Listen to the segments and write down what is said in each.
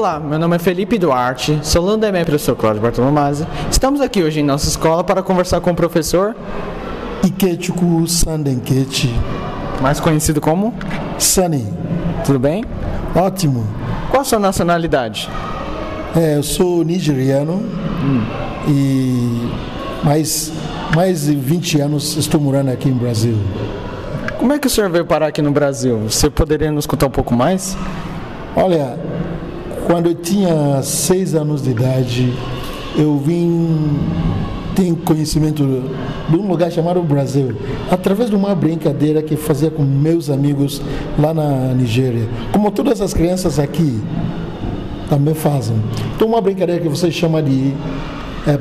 Olá, meu nome é Felipe Duarte, sou aluno da EMEI professor Cláudio Bartolomazzi. Estamos aqui hoje em nossa escola para conversar com o professor Ikechukwu Sandenkechi, mais conhecido como Sunny. Tudo bem? Ótimo. Qual a sua nacionalidade? Eu sou nigeriano e mais de 20 anos estou morando aqui no Brasil. Como é que o senhor veio parar aqui no Brasil? Você poderia nos contar um pouco mais? Olha, quando eu tinha 6 anos de idade, eu tenho conhecimento de um lugar chamado Brasil, através de uma brincadeira que fazia com meus amigos lá na Nigéria. Como todas as crianças aqui também fazem. Então, uma brincadeira que você chama de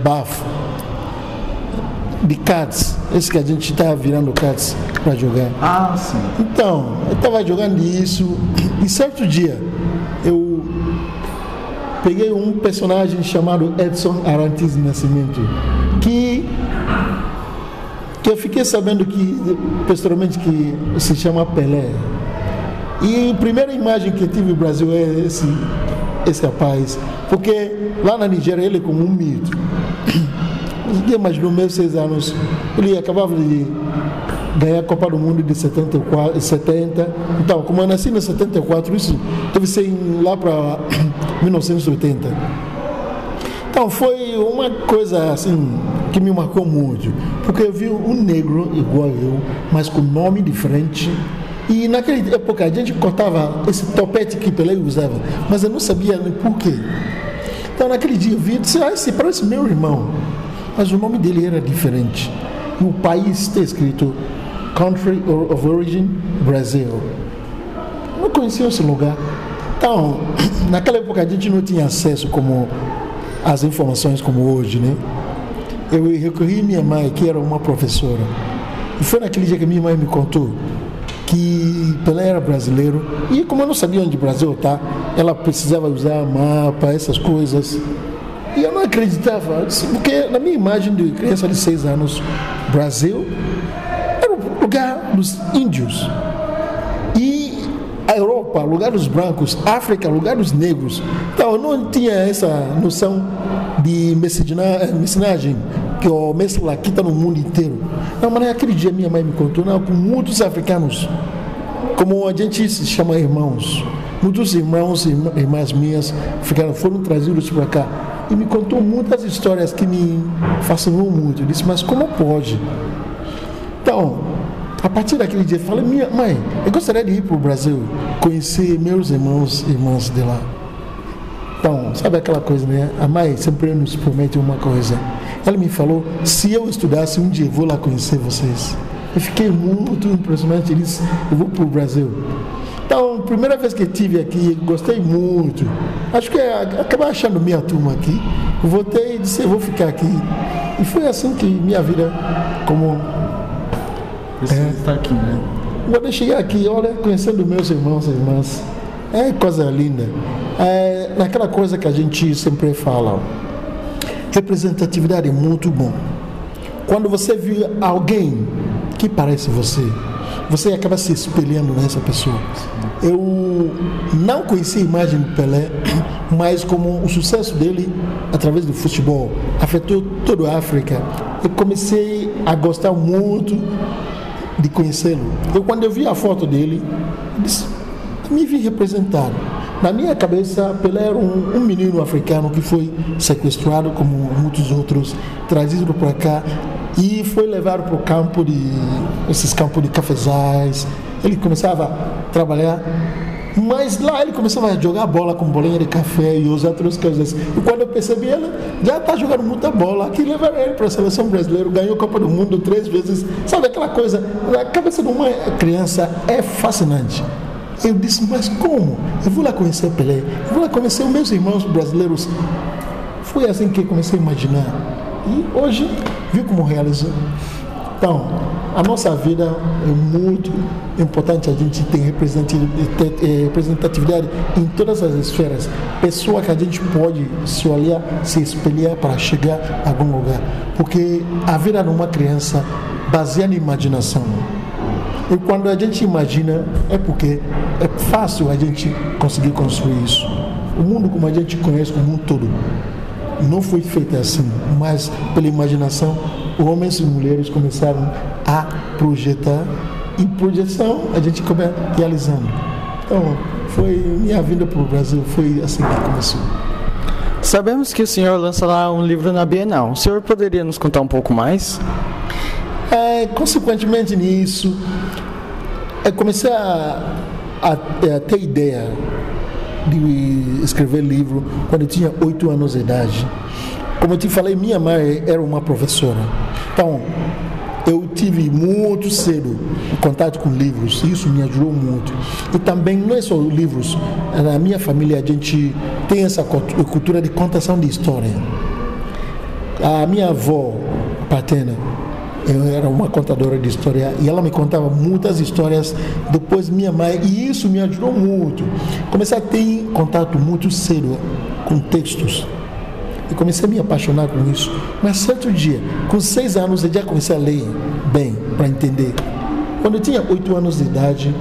bafo, de cards, esse que a gente está virando cards para jogar. Ah, sim. Então, eu estava jogando isso e certo dia eu peguei um personagem chamado Edson Arantes Nascimento, que eu fiquei sabendo que, posteriormente, que se chama Pelé. E a primeira imagem que eu tive no Brasil é esse rapaz, porque lá na Nigéria ele é como um mito. Mas nos meus 6 anos, ele acabava de ganhar a Copa do Mundo de 70. Então, como eu nasci em 74, isso deve ser lá para 1980. Então, foi uma coisa assim que me marcou muito, porque eu vi um negro igual eu, mas com nome diferente. E naquela época a gente cortava esse topete que Pelé usava, mas eu não sabia por quê. Então, naquele dia eu vi e disse: esse parece meu irmão. Mas o nome dele era diferente. E o país está escrito Country of Origin, Brasil. Eu não conhecia esse lugar. Então, naquela época a gente não tinha acesso como as informações como hoje, né? Eu recorri à minha mãe, que era uma professora. E foi naquele dia que minha mãe me contou que Pelé era brasileiro. E como eu não sabia onde o Brasil está, ela precisava usar mapa, essas coisas. E eu não acreditava, porque na minha imagem de criança de 6 anos, Brasil era o lugar dos índios. E a Europa, lugar dos brancos, África, lugar dos negros. Então eu não tinha essa noção de messinagem, que o mescla aqui está no mundo inteiro. Não, mas naquele dia minha mãe me contou, não, com muitos africanos, como a gente se chama irmãos, muitos irmãos e irmãs minhas foram trazidos para cá. E me contou muitas histórias que me fascinou muito. Eu disse: mas como pode? Então, a partir daquele dia, eu falei: minha mãe, eu gostaria de ir para o Brasil, conhecer meus irmãos e irmãs de lá. Então, sabe aquela coisa, né? A mãe sempre nos promete uma coisa. Ela me falou: se eu estudasse um dia, eu vou lá conhecer vocês. Eu fiquei muito impressionante. Eu disse: eu vou para o Brasil. Então, a primeira vez que estive aqui, gostei muito. Acho que acabei achando minha turma aqui. Eu voltei e disse: eu vou ficar aqui. E foi assim que minha vida, como... Está aqui, né? Quando eu cheguei aqui, olha, conhecendo meus irmãos e irmãs, é coisa linda. Naquela coisa que a gente sempre fala, representatividade é muito bom. Quando você vê alguém que parece você acaba se espelhando nessa pessoa. Eu não conheci a imagem do Pelé, mas como o sucesso dele através do futebol afetou toda a África, eu comecei a gostar muito de conhecê-lo. Quando eu vi a foto dele, eu disse: me vi representado. Na minha cabeça, Pelé era um menino africano que foi sequestrado, como muitos outros, trazido para cá e foi levado para o campo esses campos de cafezais. Ele começava a trabalhar, mas lá ele começava a jogar bola com bolinha de café e as outras coisas. E quando eu percebi, ele já está jogando muita bola. Aqui levaram ele para a seleção brasileira, ganhou a Copa do Mundo 3 vezes. Sabe aquela coisa? A cabeça de uma criança é fascinante. Eu disse: mas como? Eu vou lá conhecer Pelé, eu vou lá conhecer os meus irmãos brasileiros. Foi assim que eu comecei a imaginar. E hoje, viu como realizou? Então, a nossa vida é muito importante. A gente tem representatividade em todas as esferas. Pessoa que a gente pode se olhar, se espelhar para chegar a algum lugar. Porque a vida de uma criança baseada em imaginação. E quando a gente imagina, é porque é fácil a gente conseguir construir isso. O mundo como a gente conhece, o mundo todo, não foi feito assim, mas pela imaginação, homens e mulheres começaram a projetar, e projeção a gente começa realizando. Então, foi minha vinda para o Brasil, foi assim que começou. Sabemos que o senhor lança lá um livro na Bienal. O senhor poderia nos contar um pouco mais? Consequentemente nisso, eu comecei a ter ideia de escrever livro quando eu tinha 8 anos de idade. Como eu te falei, minha mãe era uma professora. Então, eu tive muito cedo contato com livros, e isso me ajudou muito. E também, não é só livros, na minha família a gente tem essa cultura de contação de história. A minha avó paterna, eu era uma contadora de história e ela me contava muitas histórias. Depois minha mãe, e isso me ajudou muito. Comecei a ter contato muito cedo com textos e comecei a me apaixonar com isso. Mas certo dia, com 6 anos, eu já comecei a ler bem, para entender. Quando eu tinha 8 anos de idade,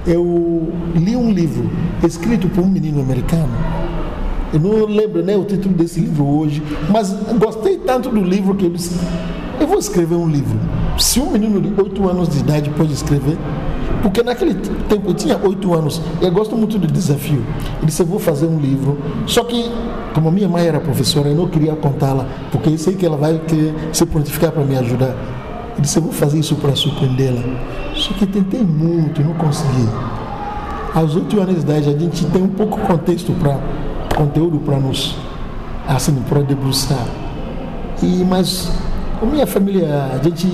eu li um livro escrito por um menino americano. Eu não lembro nem o título desse livro hoje, mas gostei tanto do livro que eu disse, eu vou escrever um livro. Se um menino de 8 anos de idade pode escrever, porque naquele tempo eu tinha 8 anos, eu gosto muito do desafio. Eu disse, eu vou fazer um livro, só que como minha mãe era professora, eu não queria contá-la, porque eu sei que ela vai querer se prontificar para me ajudar. Eu disse, eu vou fazer isso para surpreendê-la. Só que tentei muito, não consegui. Aos 8 anos de idade, a gente tem um pouco contexto para conteúdo para nos, assim, para debruçar. Mas a minha família, a gente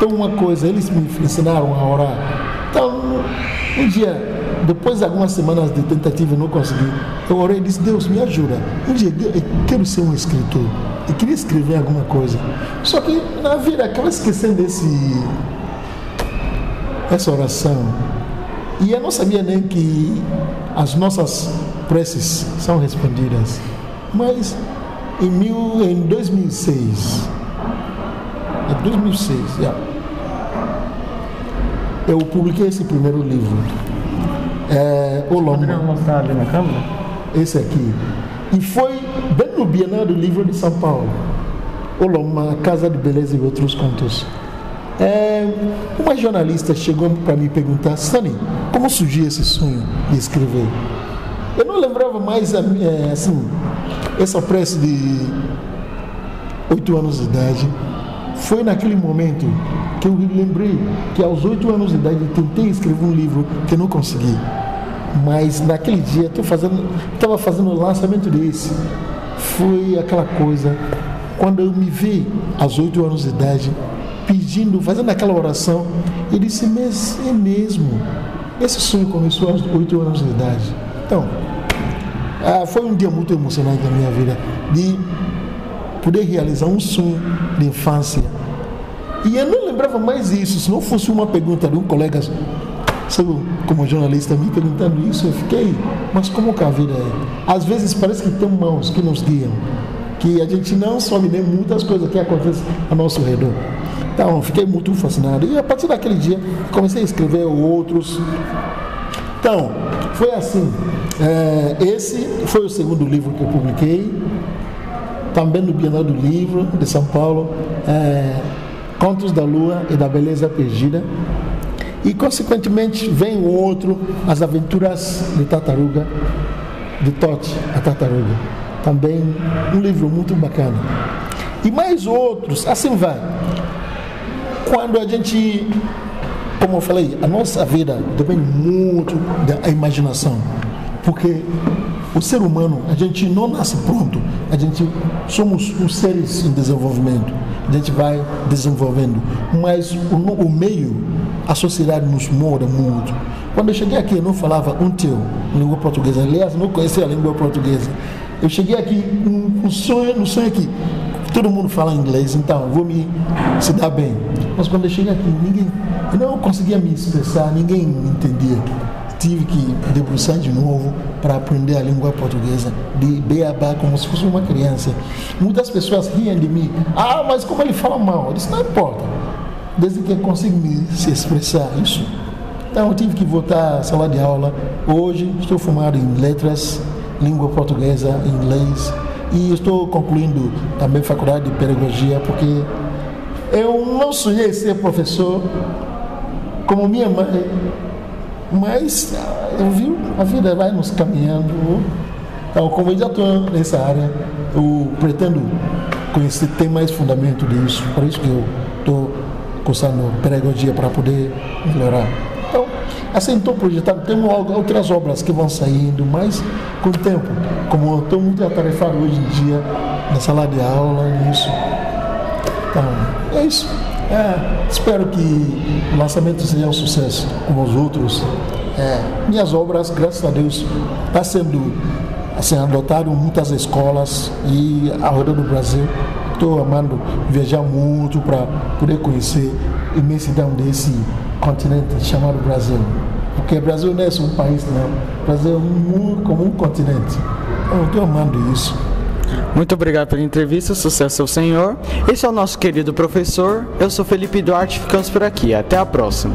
tem uma coisa, eles me ensinaram a orar. Então, um dia, depois de algumas semanas de tentativa, eu não consegui. Eu orei e disse, Deus, me ajuda. Um dia, eu quero ser um escritor. Eu queria escrever alguma coisa. Só que na vida, acaba esquecendo essa oração. E eu não sabia nem que as nossas preces são respondidas. Mas em 2006, eu publiquei esse primeiro livro. Poderia mostrar ali na câmera? Esse aqui. E foi bem no Bienal do Livro de São Paulo. Oloma, Casa de Beleza e Outros Contos. Uma jornalista chegou para me perguntar, Sani, como surgiu esse sonho de escrever? Eu não lembrava mais, assim, essa prece de 8 anos de idade. Foi naquele momento que eu lembrei que aos 8 anos de idade eu tentei escrever um livro que eu não consegui. Mas naquele dia estava fazendo o lançamento desse. Foi aquela coisa, quando eu me vi aos 8 anos de idade, fazendo aquela oração, eu disse, mas é mesmo. Esse sonho começou aos 8 anos de idade. Então, foi um dia muito emocionante na minha vida, de poder realizar um sonho de infância. E eu não lembrava mais isso, se não fosse uma pergunta de um colega, sabe, como jornalista, me perguntando isso, eu fiquei, mas como que a vida é? Às vezes parece que tem mãos que nos guiam, que a gente não sabe nem muitas coisas que acontecem ao nosso redor. Então, fiquei muito fascinado. E a partir daquele dia, comecei a escrever outros. Então, foi assim. Esse foi o segundo livro que eu publiquei, também no Bienal do Livro de São Paulo, Contos da Lua e da Beleza Perdida. E, consequentemente, vem o outro, As Aventuras de Tartaruga, de Totti, a Tartaruga. Também um livro muito bacana. E mais outros, assim vai. Quando a gente, como eu falei, a nossa vida depende muito da imaginação. Porque o ser humano, a gente não nasce pronto. A gente somos os seres em desenvolvimento. A gente vai desenvolvendo. Mas o meio, a sociedade nos molda muito. Quando eu cheguei aqui, eu não falava um teu, língua portuguesa. Aliás, não conhecia a língua portuguesa. Eu cheguei aqui no sonho aqui. Todo mundo fala inglês, então vou me se dar bem. Mas quando eu cheguei aqui, eu não conseguia me expressar, ninguém me entendia. Tive que debruçar de novo para aprender a língua portuguesa, de beabá, como se fosse uma criança. Muitas pessoas riam de mim. Mas como ele fala mal? Eu disse, não importa. Desde que eu consigo me se expressar, isso. Então eu tive que voltar à sala de aula. Hoje estou formado em letras língua portuguesa, inglês. E estou concluindo também faculdade de pedagogia, porque eu não sonhei ser professor como minha mãe, mas eu vi a vida vai nos caminhando. Então, como eu já estou nessa área, eu pretendo conhecer, ter mais fundamento disso, por isso que eu estou cursando pedagogia para poder melhorar. Então, assim, estou projetando, temos outras obras que vão saindo, mas com o tempo, como eu estou muito atarefado hoje em dia, na sala de aula, nisso. Então, é isso. Espero que o lançamento seja um sucesso, como os outros. Minhas obras, graças a Deus, está sendo adotado em muitas escolas e ao redor do Brasil. Estou amando viajar muito para poder conhecer a imensidão desse continente chamado Brasil. Porque o Brasil não é só um país, não. O Brasil é como um continente. Eu estou amando isso. Muito obrigado pela entrevista, sucesso ao senhor. Esse é o nosso querido professor. Eu sou Felipe Duarte, ficamos por aqui. Até a próxima.